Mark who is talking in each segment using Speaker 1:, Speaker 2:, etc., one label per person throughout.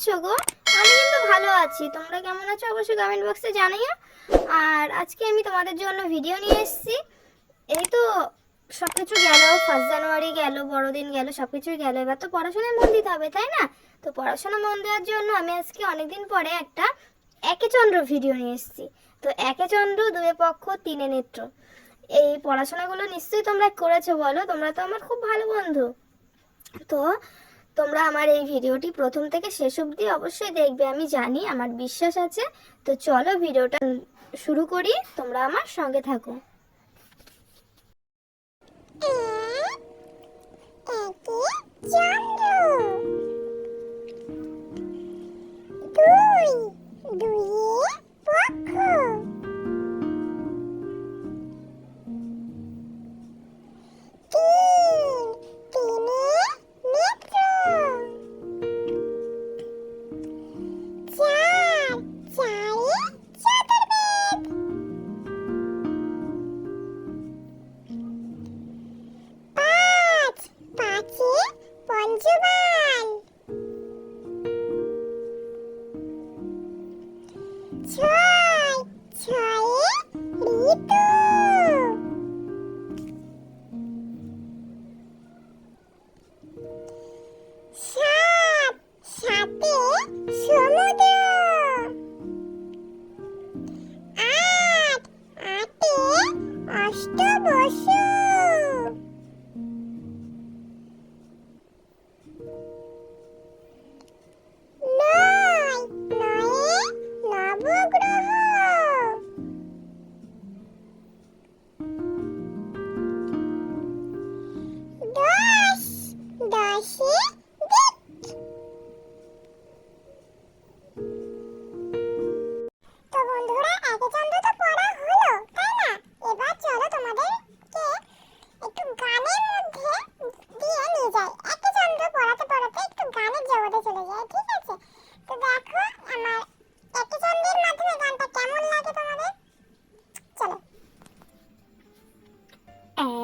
Speaker 1: আছো গো? আমি কিন্তু ভালো আছি, তোমরা কেমন আছো অবশ্যই কমেন্ট বক্সে জানিও। আর আজকে আমি তোমাদের জন্য ভিডিও নিয়ে এসেছি। এই তো সবকিছু গেল, 1 জানুয়ারি গেল, বড়দিন গেল, সবকিছুই গেল। এবার তো পড়াশোনায় মন দিতে হবে, তাই না? তো পড়াশোনা মন দেওয়ার জন্য আমি আজকে অনেকদিন পরে একটা একে চন্দ্র ভিডিও নিয়ে এসেছি। তো একে চন্দ্র, দুয়ে পক্ষ, তিনে নেত্র, এই পড়াশোনাগুলো নিশ্চয়ই তোমরা করেছো, বলো? তোমরা তো আমার খুব ভালো বন্ধু। তো তোমরা আমার এই ভিডিওটি প্রথম থেকে শেষ অবধি অবশ্যই দেখবে, আমি জানি, আমার বিশ্বাস আছে। তো চলো ভিডিওটা শুরু করি, তোমরা আমার সঙ্গে থাকো।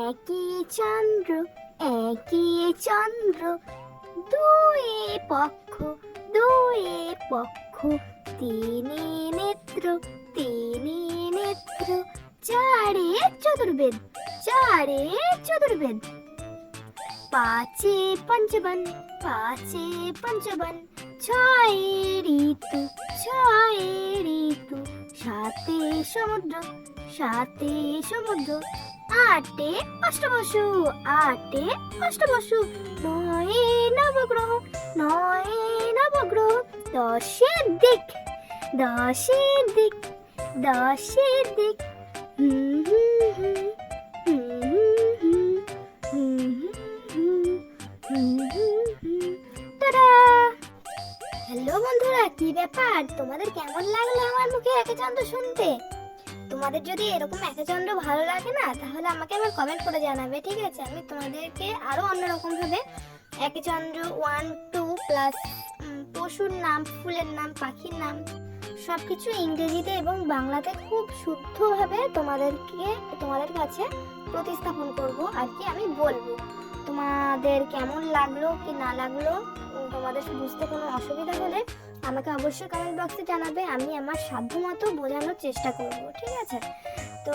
Speaker 1: একই চন্দ্র, একই চন্দ্র, দুয়ে পক্ষ, দুয়ে পক্ষ, তিনে নেত্র, তিনে নেত্র, চারে চতুর্বেদ, চারে চতুর্বেদ, পাঁচে পঞ্চবন, পাঁচে পঞ্চবন, ছয়ে ঋতু, ছয়ে ঋতু, সাতে সমুদ্র, সাতে সমুদ্র, আটে অষ্টবসু, আটে অষ্টবসু, নয়ে নবগ্রহ, নয়ে নবগ্রহ, দশে দিক, দশে দিক, দশে দিক। হ্যালো বন্ধুরা, কি ব্যাপার? তোমাদের কেমন লাগলো আমার মুখে একে চন্দ্র শুনতে? তোমাদের যদি এরকম একে চন্দ্র ভালো লাগে না, তাহলে আমাকে আবার কমেন্ট করে জানাবে, ঠিক আছে? আমি তোমাদেরকে আরো অন্যরকম ভাবে একে চন্দ্র 1 2 প্লাস পশুর নাম, ফুলের নাম, পাখির নাম, সবকিছু ইংরেজিতে এবং বাংলাতে খুব শুদ্ধভাবে তোমাদের কাছে প্রতিস্থাপন করব আর কি, আমি বলবো। তোমাদের কেমন লাগলো কি না লাগলো, তোমাদের বুঝতে কোনো অসুবিধা হলে আমাকে অবশ্যই কমেন্ট বক্সে জানাবে, আমি আমার সাধ্যমতো বোঝানোর চেষ্টা করব, ঠিক আছে? তো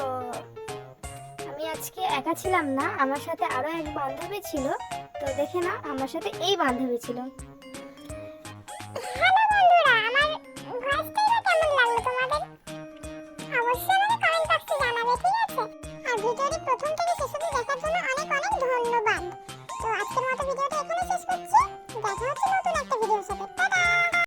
Speaker 1: আমি আজকে একা ছিলাম না, আমার সাথে আরো এক বান্ধবী ছিল। তো দেখে না, আমার সাথে এই বান্ধবী ছিল।
Speaker 2: হ্যালো বন্ধুরা, আমার ভয়েসটা কেমন লাগলো তোমাদের? অবশ্যই আমাকে কমেন্ট বক্সে জানাবে, ঠিক আছে? আর ভিডিওটি